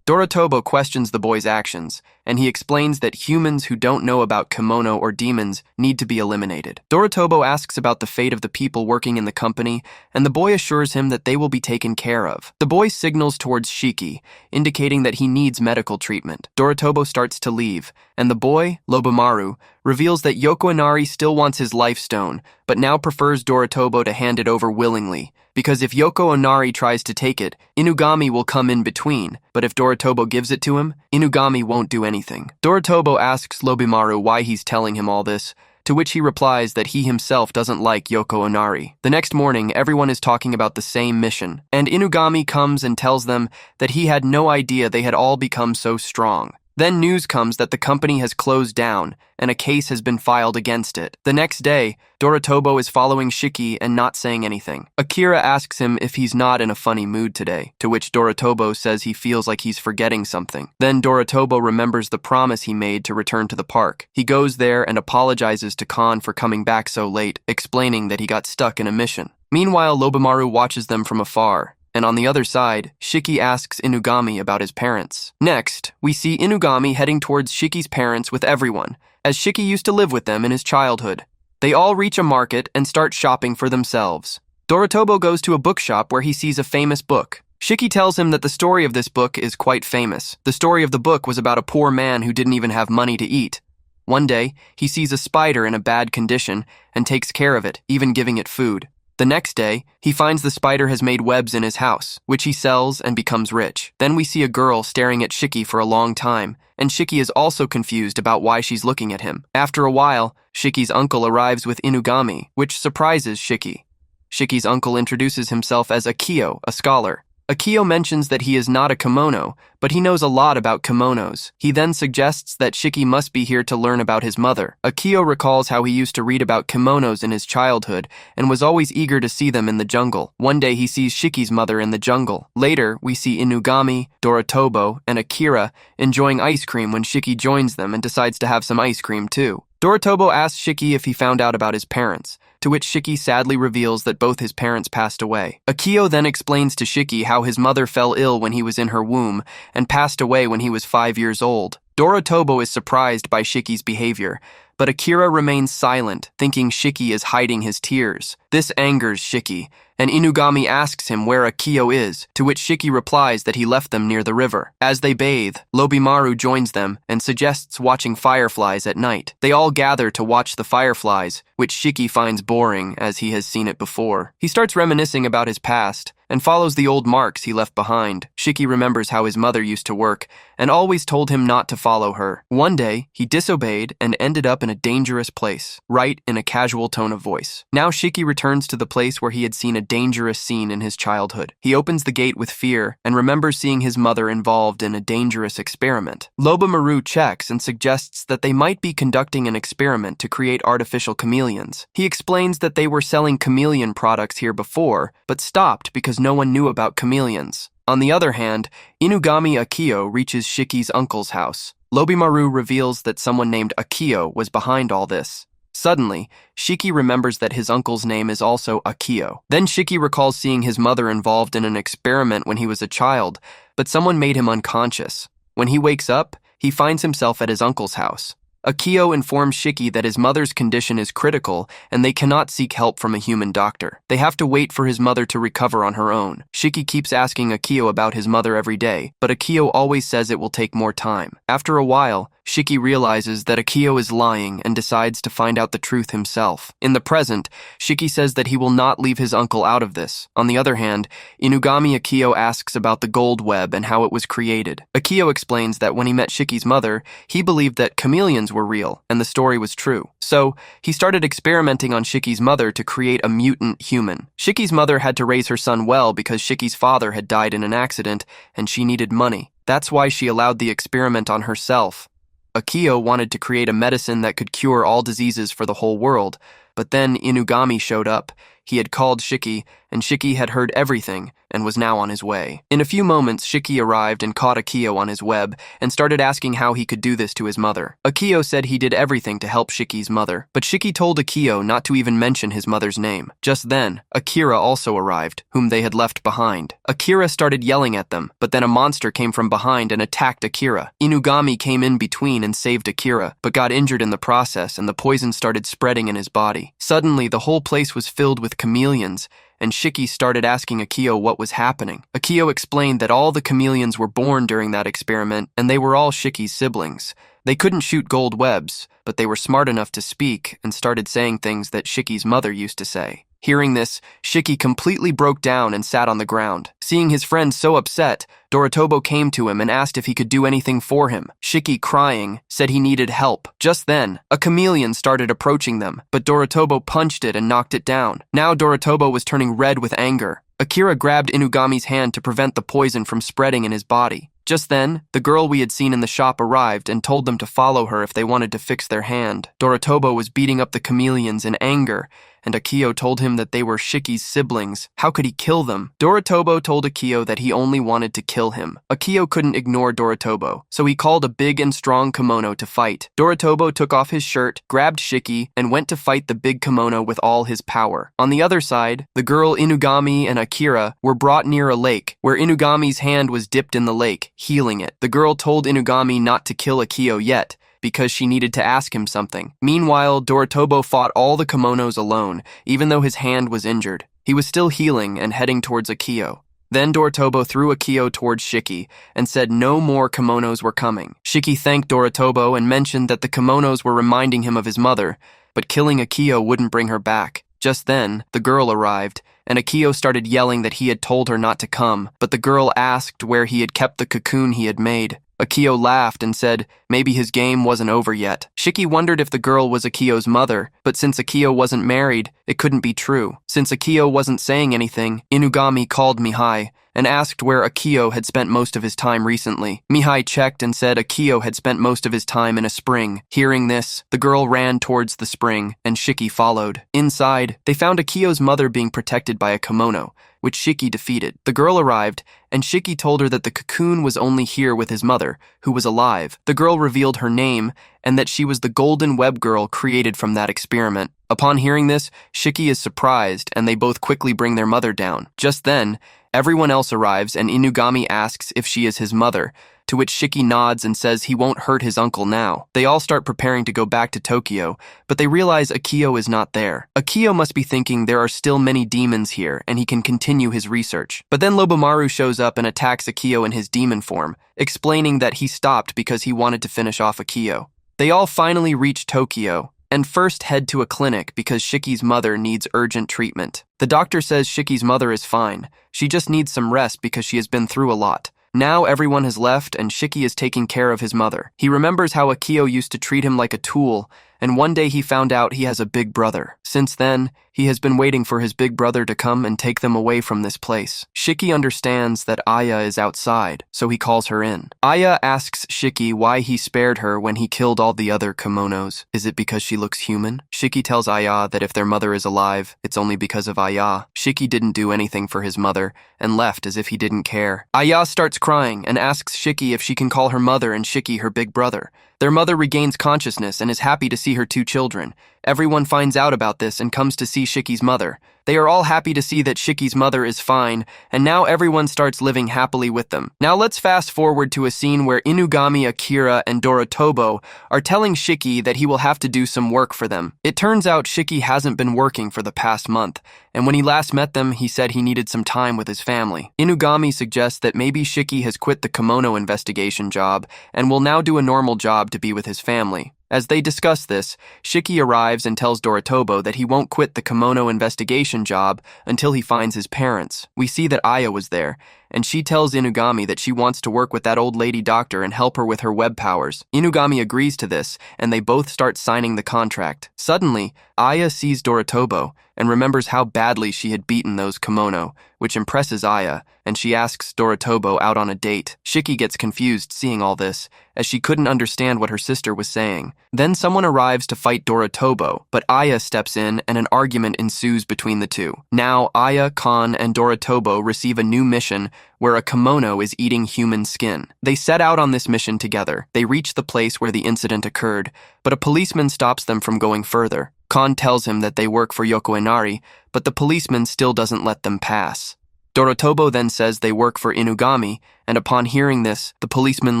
Doritobo questions the boy's actions, and he explains that humans who don't know about kimono or demons need to be eliminated. Doritobo asks about the fate of the people working in the company, and the boy assures him that they will be taken care of. The boy signals towards Shiki, indicating that he needs medical treatment. Doritobo starts to leave, and the boy, Lobimaru, reveals that Yoko Inari still wants his life stone, but now prefers Doritobo to hand it over willingly, because if Yoko Inari tries to take it, Inugami will come in between, but if Doritobo gives it to him, Inugami won't do anything. Doritobo asks Lobimaru why he's telling him all this, to which he replies that he himself doesn't like Yoko Inari. The next morning, everyone is talking about the same mission, and Inugami comes and tells them that he had no idea they had all become so strong. Then news comes that the company has closed down, and a case has been filed against it. The next day, Doritobo is following Shiki and not saying anything. Akira asks him if he's not in a funny mood today, to which Doritobo says he feels like he's forgetting something. Then Doritobo remembers the promise he made to return to the park. He goes there and apologizes to Khan for coming back so late, explaining that he got stuck in a mission. Meanwhile, Lobimaru watches them from afar, and on the other side, Shiki asks Inugami about his parents. Next, we see Inugami heading towards Shiki's parents with everyone, as Shiki used to live with them in his childhood. They all reach a market and start shopping for themselves. Doritobo goes to a bookshop where he sees a famous book. Shiki tells him that the story of this book is quite famous. The story of the book was about a poor man who didn't even have money to eat. One day, he sees a spider in a bad condition and takes care of it, even giving it food. The next day, he finds the spider has made webs in his house, which he sells and becomes rich. Then we see a girl staring at Shiki for a long time, and Shiki is also confused about why she's looking at him. After a while, Shiki's uncle arrives with Inugami, which surprises Shiki. Shiki's uncle introduces himself as Akio, a scholar. Akio mentions that he is not a kimono, but he knows a lot about kimonos. He then suggests that Shiki must be here to learn about his mother. Akio recalls how he used to read about kimonos in his childhood and was always eager to see them in the jungle. One day he sees Shiki's mother in the jungle. Later, we see Inugami, Doritobo, and Akira enjoying ice cream when Shiki joins them and decides to have some ice cream too. Doritobo asks Shiki if he found out about his parents, to which Shiki sadly reveals that both his parents passed away. Akio then explains to Shiki how his mother fell ill when he was in her womb and passed away when he was 5 years old. Doritobo is surprised by Shiki's behavior, but Akira remains silent, thinking Shiki is hiding his tears. This angers Shiki, and Inugami asks him where Akio is, to which Shiki replies that he left them near the river. As they bathe, Lobimaru joins them and suggests watching fireflies at night. They all gather to watch the fireflies, which Shiki finds boring as he has seen it before. He starts reminiscing about his past and follows the old marks he left behind. Shiki remembers how his mother used to work and always told him not to follow her. One day, he disobeyed and ended up in a dangerous place, right in a casual tone of voice. Now Shiki returns to the place where he had seen a dangerous scene in his childhood. He opens the gate with fear and remembers seeing his mother involved in a dangerous experiment. Lobimaru checks and suggests that they might be conducting an experiment to create artificial chameleons. He explains that they were selling chameleon products here before, but stopped because no one knew about chameleons. On the other hand, Inugami Akio reaches Shiki's uncle's house. Lobimaru reveals that someone named Akio was behind all this. Suddenly, Shiki remembers that his uncle's name is also Akio. Then Shiki recalls seeing his mother involved in an experiment when he was a child, but someone made him unconscious. When he wakes up, he finds himself at his uncle's house. Akio informs Shiki that his mother's condition is critical and they cannot seek help from a human doctor. They have to wait for his mother to recover on her own. Shiki keeps asking Akio about his mother every day, but Akio always says it will take more time. After a while, Shiki realizes that Akio is lying and decides to find out the truth himself. In the present, Shiki says that he will not leave his uncle out of this. On the other hand, Inugami Akio asks about the gold web and how it was created. Akio explains that when he met Shiki's mother, he believed that chameleons were real and the story was true. So, he started experimenting on Shiki's mother to create a mutant human. Shiki's mother had to raise her son well because Shiki's father had died in an accident and she needed money. That's why she allowed the experiment on herself. Akio wanted to create a medicine that could cure all diseases for the whole world, but then Inugami showed up. He had called Shiki, and Shiki had heard everything and was now on his way. In a few moments, Shiki arrived and caught Akio on his web and started asking how he could do this to his mother. Akio said he did everything to help Shiki's mother, but Shiki told Akio not to even mention his mother's name. Just then, Akira also arrived, whom they had left behind. Akira started yelling at them, but then a monster came from behind and attacked Akira. Inugami came in between and saved Akira, but got injured in the process and the poison started spreading in his body. Suddenly, the whole place was filled with chameleons, and Shiki started asking Akio what was happening. Akio explained that all the chameleons were born during that experiment, and they were all Shiki's siblings. They couldn't shoot gold webs, but they were smart enough to speak and started saying things that Shiki's mother used to say. Hearing this, Shiki completely broke down and sat on the ground. Seeing his friend so upset, Doritobo came to him and asked if he could do anything for him. Shiki, crying, said he needed help. Just then, a chameleon started approaching them, but Doritobo punched it and knocked it down. Now Doritobo was turning red with anger. Akira grabbed Inugami's hand to prevent the poison from spreading in his body. Just then, the girl we had seen in the shop arrived and told them to follow her if they wanted to fix their hand. Doritobo was beating up the chameleons in anger, and Akio told him that they were Shiki's siblings. How could he kill them? Doritobo told Akio that he only wanted to kill him. Akio couldn't ignore Doritobo, so he called a big and strong kimono to fight. Doritobo took off his shirt, grabbed Shiki, and went to fight the big kimono with all his power. On the other side, the girl Inugami and Akira were brought near a lake, where Inugami's hand was dipped in the lake, healing it. The girl told Inugami not to kill Akio yet, because she needed to ask him something. Meanwhile, Doritobo fought all the kimonos alone, even though his hand was injured. He was still healing and heading towards Akio. Then Doritobo threw Akio towards Shiki and said no more kimonos were coming. Shiki thanked Doritobo and mentioned that the kimonos were reminding him of his mother, but killing Akio wouldn't bring her back. Just then, the girl arrived, and Akio started yelling that he had told her not to come, but the girl asked where he had kept the cocoon he had made. Akio laughed and said maybe his game wasn't over yet. Shiki wondered if the girl was Akio's mother, but since Akio wasn't married, it couldn't be true. Since Akio wasn't saying anything, Inugami called Mihai and asked where Akio had spent most of his time recently. Mihai checked and said Akio had spent most of his time in a spring. Hearing this, the girl ran towards the spring, and Shiki followed. Inside, they found Akio's mother being protected by a kimono, which Shiki defeated. The girl arrived, and Shiki told her that the cocoon was only here with his mother, who was alive. The girl revealed her name, and that she was the golden web girl created from that experiment. Upon hearing this, Shiki is surprised, and they both quickly bring their mother down. Just then, everyone else arrives, and Inugami asks if she is his mother, to which Shiki nods and says he won't hurt his uncle now. They all start preparing to go back to Tokyo, but they realize Akio is not there. Akio must be thinking there are still many demons here, and he can continue his research. But then Lobomaru shows up and attacks Akio in his demon form, explaining that he stopped because he wanted to finish off Akio. They all finally reach Tokyo, and first head to a clinic because Shiki's mother needs urgent treatment. The doctor says Shiki's mother is fine. She just needs some rest because she has been through a lot. Now everyone has left and Shiki is taking care of his mother. He remembers how Akio used to treat him like a tool, and one day he found out he has a big brother. Since then, he has been waiting for his big brother to come and take them away from this place. Shiki understands that Aya is outside, so he calls her in. Aya asks Shiki why he spared her when he killed all the other kimonos. Is it because she looks human? Shiki tells Aya that if their mother is alive, it's only because of Aya. Shiki didn't do anything for his mother and left as if he didn't care. Aya starts crying and asks Shiki if she can call her mother and Shiki her big brother. Their mother regains consciousness and is happy to see her two children. Everyone finds out about this and comes to see Shiki's mother. They are all happy to see that Shiki's mother is fine, and now everyone starts living happily with them. Now let's fast forward to a scene where Inugami, Akira, and Doritobo are telling Shiki that he will have to do some work for them. It turns out Shiki hasn't been working for the past month, and when he last met them, he said he needed some time with his family. Inugami suggests that maybe Shiki has quit the kimono investigation job and will now do a normal job to be with his family. As they discuss this, Shiki arrives and tells Doritobo that he won't quit the kimono investigation job until he finds his parents. We see that Aya was there, and she tells Inugami that she wants to work with that old lady doctor and help her with her web powers. Inugami agrees to this, and they both start signing the contract. Suddenly, Aya sees Doritobo and remembers how badly she had beaten those kimono, which impresses Aya, and she asks Doritobo out on a date. Shiki gets confused seeing all this, as she couldn't understand what her sister was saying. Then someone arrives to fight Doritobo, but Aya steps in and an argument ensues between the two. Now, Aya, Kon, and Doritobo receive a new mission where a kimono is eating human skin. They set out on this mission together. They reach the place where the incident occurred, but a policeman stops them from going further. Kon tells him that they work for Yoko Inari, but the policeman still doesn't let them pass. Doritobo then says they work for Inugami, and upon hearing this, the policeman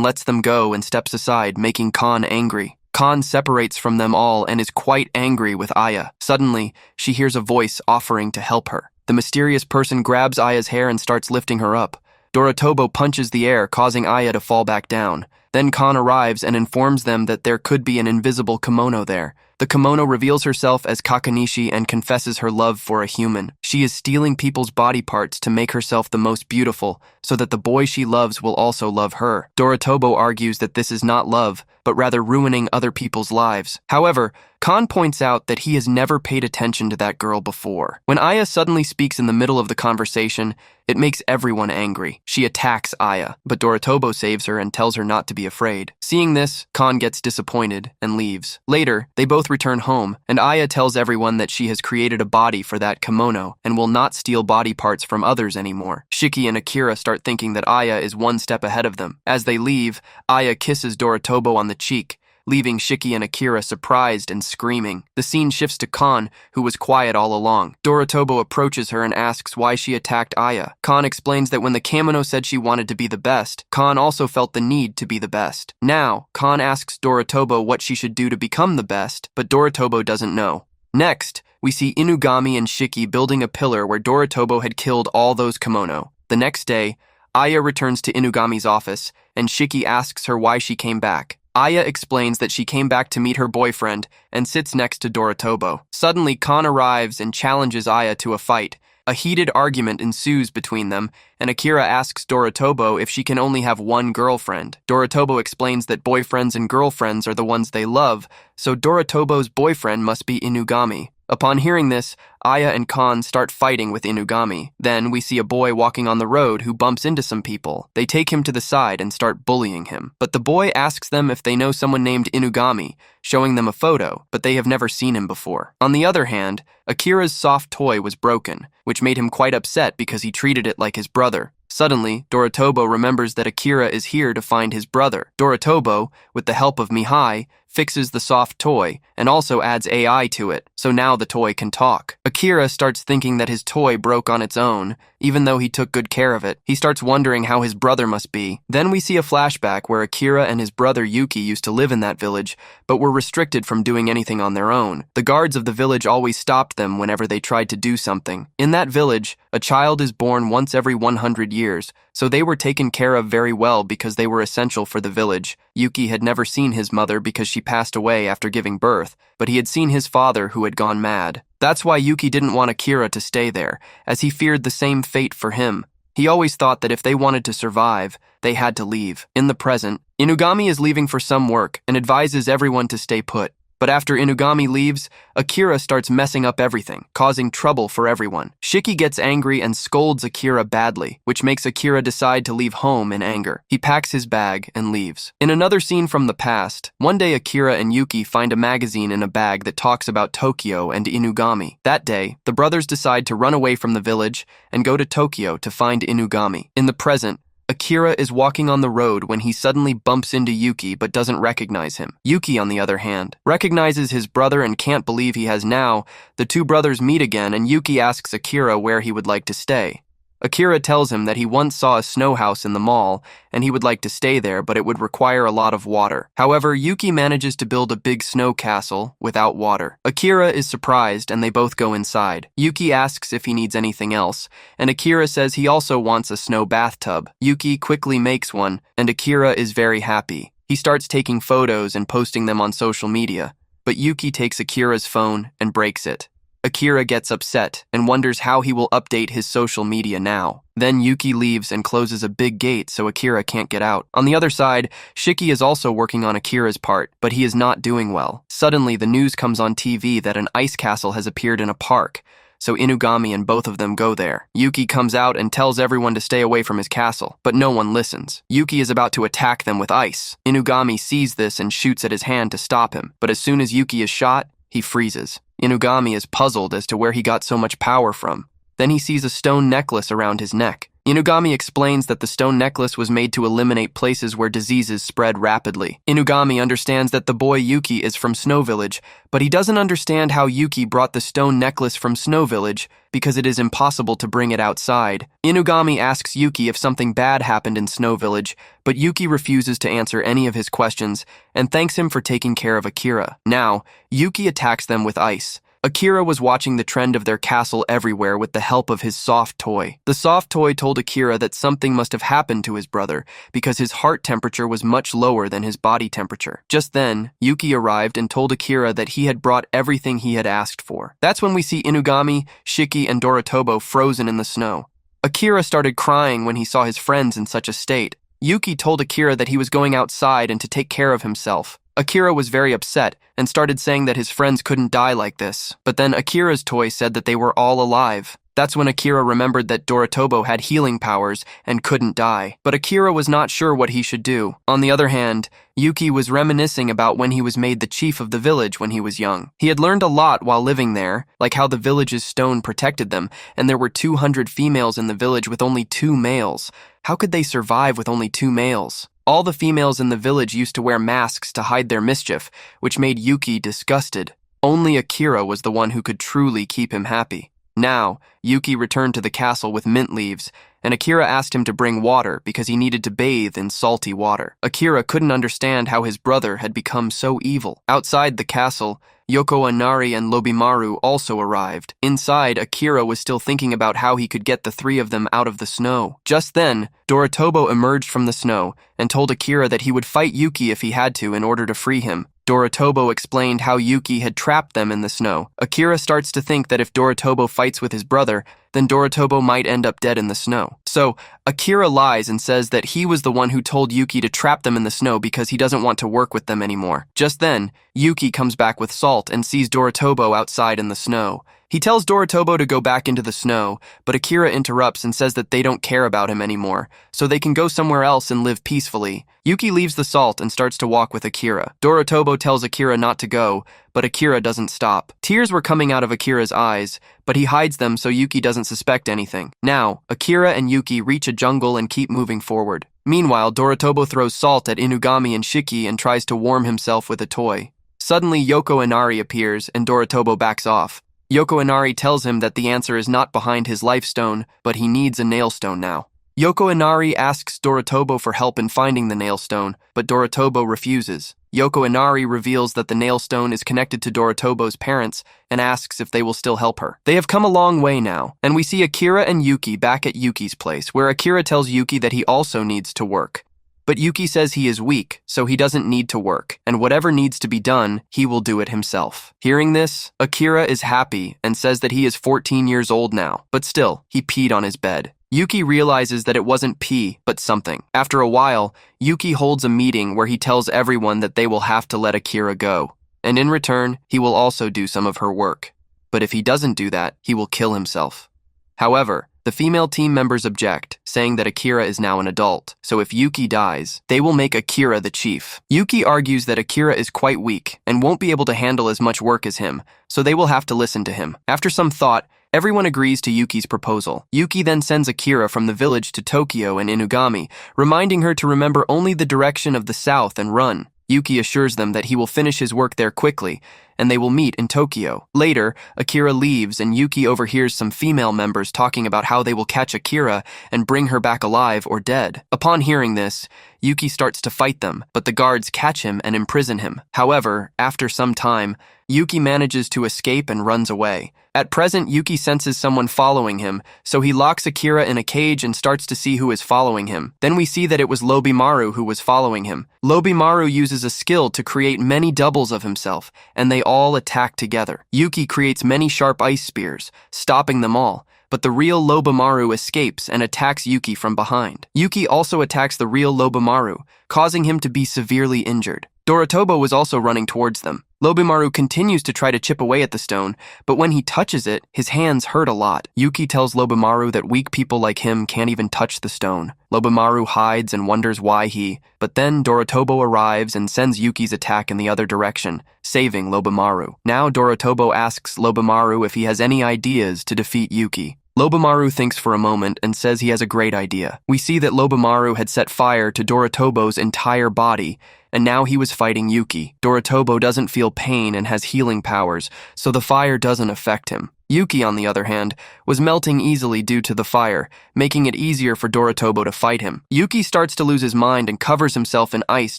lets them go and steps aside, making Kon angry. Kon separates from them all and is quite angry with Aya. Suddenly, she hears a voice offering to help her. The mysterious person grabs Aya's hair and starts lifting her up. Doritobo punches the air, causing Aya to fall back down. Then Kon arrives and informs them that there could be an invisible kimono there. The kimono reveals herself as Kakanishi and confesses her love for a human. She is stealing people's body parts to make herself the most beautiful, so that the boy she loves will also love her. Doritobo argues that this is not love, but rather ruining other people's lives. However, Kon points out that he has never paid attention to that girl before. When Aya suddenly speaks in the middle of the conversation, it makes everyone angry. She attacks Aya, but Doritobo saves her and tells her not to be afraid. Seeing this, Kon gets disappointed and leaves. Later, they both return home, and Aya tells everyone that she has created a body for that kimono and will not steal body parts from others anymore. Shiki and Akira start thinking that Aya is one step ahead of them. As they leave, Aya kisses Doritobo on the cheek, leaving Shiki and Akira surprised and screaming. The scene shifts to Kon, who was quiet all along. Doritobo approaches her and asks why she attacked Aya. Kon explains that when the kimono said she wanted to be the best, Kon also felt the need to be the best. Now, Kon asks Doritobo what she should do to become the best, but Doritobo doesn't know. Next, we see Inugami and Shiki building a pillar where Doritobo had killed all those kimono. The next day, Aya returns to Inugami's office, and Shiki asks her why she came back. Aya explains that she came back to meet her boyfriend and sits next to Doritobo. Suddenly, Kon arrives and challenges Aya to a fight. A heated argument ensues between them, and Akira asks Doritobo if she can only have one girlfriend. Doritobo explains that boyfriends and girlfriends are the ones they love, so Doritobo's boyfriend must be Inugami. Upon hearing this, Aya and Kon start fighting with Inugami. Then we see a boy walking on the road who bumps into some people. They take him to the side and start bullying him. But the boy asks them if they know someone named Inugami, showing them a photo, but they have never seen him before. On the other hand, Akira's soft toy was broken, which made him quite upset because he treated it like his brother. Suddenly, Doritobo remembers that Akira is here to find his brother. Doritobo, with the help of Mihai, fixes the soft toy and also adds AI to it, so now the toy can talk. Akira starts thinking that his toy broke on its own, even though he took good care of it. He starts wondering how his brother must be. Then we see a flashback where Akira and his brother Yuki used to live in that village, but were restricted from doing anything on their own. The guards of the village always stopped them whenever they tried to do something. In that village, a child is born once every 100 years, so they were taken care of very well because they were essential for the village. Yuki had never seen his mother because she passed away after giving birth, but he had seen his father who had gone mad. That's why Yuki didn't want Akira to stay there, as he feared the same fate for him. He always thought that if they wanted to survive, they had to leave. In the present, Inugami is leaving for some work and advises everyone to stay put. But after Inugami leaves, Akira starts messing up everything, causing trouble for everyone. Shiki gets angry and scolds Akira badly, which makes Akira decide to leave home in anger. He packs his bag and leaves. In another scene from the past, one day Akira and Yuki find a magazine in a bag that talks about Tokyo and Inugami. That day, the brothers decide to run away from the village and go to Tokyo to find Inugami. In the present, Akira is walking on the road when he suddenly bumps into Yuki but doesn't recognize him. Yuki, on the other hand, recognizes his brother and can't believe he has now. The two brothers meet again and Yuki asks Akira where he would like to stay. Akira tells him that he once saw a snow house in the mall and he would like to stay there, but it would require a lot of water. However, Yuki manages to build a big snow castle without water. Akira is surprised and they both go inside. Yuki asks if he needs anything else, and Akira says he also wants a snow bathtub. Yuki quickly makes one, and Akira is very happy. He starts taking photos and posting them on social media, but Yuki takes Akira's phone and breaks it. Akira gets upset and wonders how he will update his social media now. Then Yuki leaves and closes a big gate so Akira can't get out. On the other side, Shiki is also working on Akira's part, but he is not doing well. Suddenly, the news comes on TV that an ice castle has appeared in a park, so Inugami and both of them go there. Yuki comes out and tells everyone to stay away from his castle, but no one listens. Yuki is about to attack them with ice. Inugami sees this and shoots at his hand to stop him, but as soon as Yuki is shot, he freezes. Inugami is puzzled as to where he got so much power from. Then he sees a stone necklace around his neck. Inugami explains that the stone necklace was made to eliminate places where diseases spread rapidly. Inugami understands that the boy Yuki is from Snow Village, but he doesn't understand how Yuki brought the stone necklace from Snow Village because it is impossible to bring it outside. Inugami asks Yuki if something bad happened in Snow Village, but Yuki refuses to answer any of his questions and thanks him for taking care of Akira. Now, Yuki attacks them with ice. Akira was watching the trend of their castle everywhere with the help of his soft toy. The soft toy told Akira that something must have happened to his brother because his heart temperature was much lower than his body temperature. Just then, Yuki arrived and told Akira that he had brought everything he had asked for. That's when we see Inugami, Shiki, and Doritobo frozen in the snow. Akira started crying when he saw his friends in such a state. Yuki told Akira that he was going outside and to take care of himself. Akira was very upset and started saying that his friends couldn't die like this. But then Akira's toy said that they were all alive. That's when Akira remembered that Doritobo had healing powers and couldn't die. But Akira was not sure what he should do. On the other hand, Yuki was reminiscing about when he was made the chief of the village when he was young. He had learned a lot while living there, like how the village's stone protected them, and there were 200 females in the village with only 2 males. How could they survive with only 2 males? All the females in the village used to wear masks to hide their mischief, which made Yuki disgusted. Only Akira was the one who could truly keep him happy. Now, Yuki returned to the castle with mint leaves, and Akira asked him to bring water because he needed to bathe in salty water. Akira couldn't understand how his brother had become so evil. Outside the castle, Yoko Inari and Lobimaru also arrived. Inside, Akira was still thinking about how he could get the 3 of them out of the snow. Just then, Doritobo emerged from the snow and told Akira that he would fight Yuki if he had to in order to free him. Doritobo explained how Yuki had trapped them in the snow. Akira starts to think that if Doritobo fights with his brother, then Doritobo might end up dead in the snow. So, Akira lies and says that he was the one who told Yuki to trap them in the snow because he doesn't want to work with them anymore. Just then, Yuki comes back with salt and sees Doritobo outside in the snow. He tells Doritobo to go back into the snow, but Akira interrupts and says that they don't care about him anymore, so they can go somewhere else and live peacefully. Yuki leaves the salt and starts to walk with Akira. Doritobo tells Akira not to go, but Akira doesn't stop. Tears were coming out of Akira's eyes, but he hides them so Yuki doesn't suspect anything. Now, Akira and Yuki reach a jungle and keep moving forward. Meanwhile, Doritobo throws salt at Inugami and Shiki and tries to warm himself with a toy. Suddenly, Yoko Inari appears and Doritobo backs off. Yoko Inari tells him that the answer is not behind his life stone, but he needs a nail stone now. Yoko Inari asks Doritobo for help in finding the nail stone, but Doritobo refuses. Yoko Inari reveals that the nail stone is connected to Doritobo's parents and asks if they will still help her. They have come a long way now, and we see Akira and Yuki back at Yuki's place, where Akira tells Yuki that he also needs to work. But Yuki says he is weak, so he doesn't need to work, and whatever needs to be done, he will do it himself. Hearing this, Akira is happy and says that he is 14 years old now, but still, he peed on his bed. Yuki realizes that it wasn't pee, but something. After a while, Yuki holds a meeting where he tells everyone that they will have to let Akira go, and in return, he will also do some of her work. But if he doesn't do that, he will kill himself. However, the female team members object, saying that Akira is now an adult, so if Yuki dies, they will make Akira the chief. Yuki argues that Akira is quite weak and won't be able to handle as much work as him, so they will have to listen to him. After some thought, Everyone agrees to Yuki's proposal. Yuki then sends Akira from the village to Tokyo and Inugami, reminding her to remember only the direction of the south and run. Yuki assures them that he will finish his work there quickly, and they will meet in Tokyo. Later, Akira leaves and Yuki overhears some female members talking about how they will catch Akira and bring her back alive or dead. Upon hearing this, Yuki starts to fight them, but the guards catch him and imprison him. However, after some time, Yuki manages to escape and runs away. At present, Yuki senses someone following him, so he locks Akira in a cage and starts to see who is following him. Then we see that it was Lobimaru who was following him. Lobimaru uses a skill to create many doubles of himself, and they all attack together. Yuki creates many sharp ice spears, stopping them all, but the real Lobimaru escapes and attacks Yuki from behind. Yuki also attacks the real Lobimaru, causing him to be severely injured. Doritobo was also running towards them. Lobimaru continues to try to chip away at the stone, but when he touches it, his hands hurt a lot. Yuki tells Lobimaru that weak people like him can't even touch the stone. Lobimaru hides and wonders why but then Doritobo arrives and sends Yuki's attack in the other direction, saving Lobimaru. Now Doritobo asks Lobimaru if he has any ideas to defeat Yuki. Lobimaru thinks for a moment and says he has a great idea. We see that Lobimaru had set fire to Doritobo's entire body, and now he was fighting Yuki. Doritobo doesn't feel pain and has healing powers, so the fire doesn't affect him. Yuki, on the other hand, was melting easily due to the fire, making it easier for Doritobo to fight him. Yuki starts to lose his mind and covers himself in ice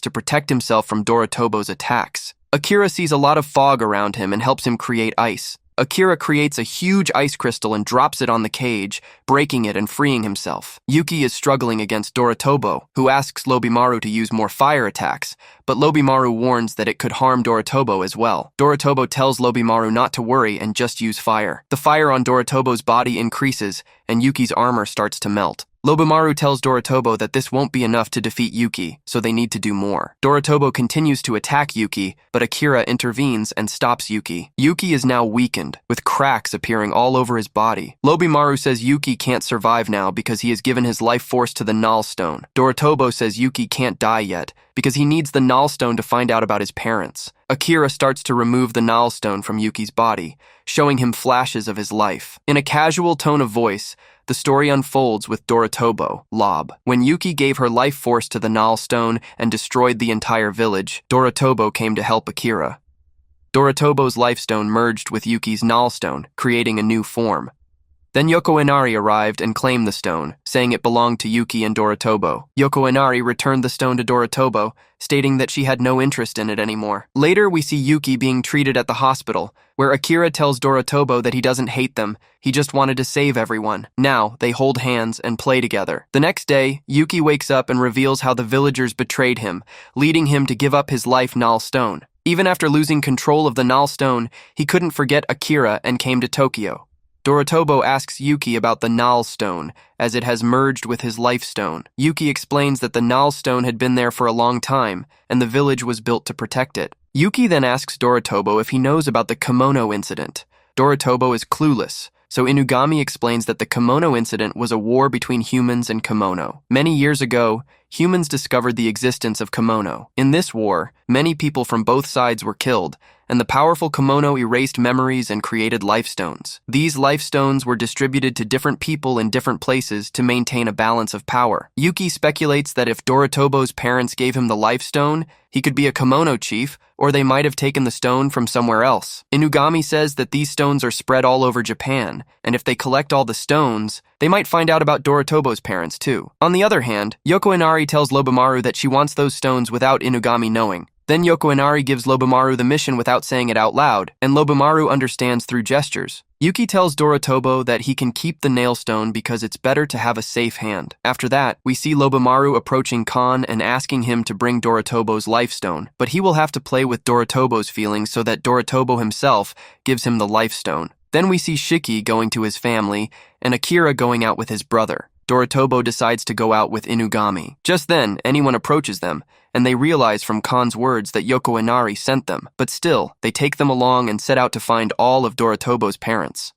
to protect himself from Doritobo's attacks. Akira sees a lot of fog around him and helps him create ice. Akira creates a huge ice crystal and drops it on the cage, breaking it and freeing himself. Yuki is struggling against Doritobo, who asks Lobimaru to use more fire attacks, but Lobimaru warns that it could harm Doritobo as well. Doritobo tells Lobimaru not to worry and just use fire. The fire on Doritobo's body increases, and Yuki's armor starts to melt. Lobimaru tells Doritobo that this won't be enough to defeat Yuki, so they need to do more. Doritobo continues to attack Yuki, but Akira intervenes and stops Yuki. Yuki is now weakened, with cracks appearing all over his body. Lobimaru says Yuki can't survive now because he has given his life force to the Null Stone. Doritobo says Yuki can't die yet because he needs the Null Stone to find out about his parents. Akira starts to remove the Null Stone from Yuki's body, showing him flashes of his life. In a casual tone of voice, the story unfolds with Doritobo, Lob. When Yuki gave her life force to the Null Stone and destroyed the entire village, Doritobo came to help Akira. Doritobo's life stone merged with Yuki's Null Stone, creating a new form. Then Yoko Inari arrived and claimed the stone, saying it belonged to Yuki and Doritobo. Yoko Inari returned the stone to Doritobo, stating that she had no interest in it anymore. Later, we see Yuki being treated at the hospital, where Akira tells Doritobo that he doesn't hate them, he just wanted to save everyone. Now, they hold hands and play together. The next day, Yuki wakes up and reveals how the villagers betrayed him, leading him to give up his life Null Stone. Even after losing control of the Null Stone, he couldn't forget Akira and came to Tokyo. Doritobo asks Yuki about the Null Stone, as it has merged with his Life Stone. Yuki explains that the Null Stone had been there for a long time, and the village was built to protect it. Yuki then asks Doritobo if he knows about the kimono incident. Doritobo is clueless, so Inugami explains that the kimono incident was a war between humans and kimono. Many years ago, humans discovered the existence of kimono. In this war, many people from both sides were killed, and the powerful kimono erased memories and created life stones. These life stones were distributed to different people in different places to maintain a balance of power. Yuki speculates that if Doritobo's parents gave him the life stone, he could be a kimono chief, or they might have taken the stone from somewhere else. Inugami says that these stones are spread all over Japan, and if they collect all the stones, they might find out about Doritobo's parents too. On the other hand, Yoko Inari tells Lobimaru that she wants those stones without Inugami knowing. Then Yoko Inari gives Lobimaru the mission without saying it out loud, and Lobimaru understands through gestures. Yuki tells Doritobo that he can keep the nail stone because it's better to have a safe hand. After that, we see Lobimaru approaching Kon and asking him to bring Doritobo's life stone, but he will have to play with Doritobo's feelings so that Doritobo himself gives him the life stone. Then we see Shiki going to his family and Akira going out with his brother. Doritobo decides to go out with Inugami. Just then, anyone approaches them, and they realize from Kon's words that Yoko Inari sent them. But still, they take them along and set out to find all of Doritobo's parents.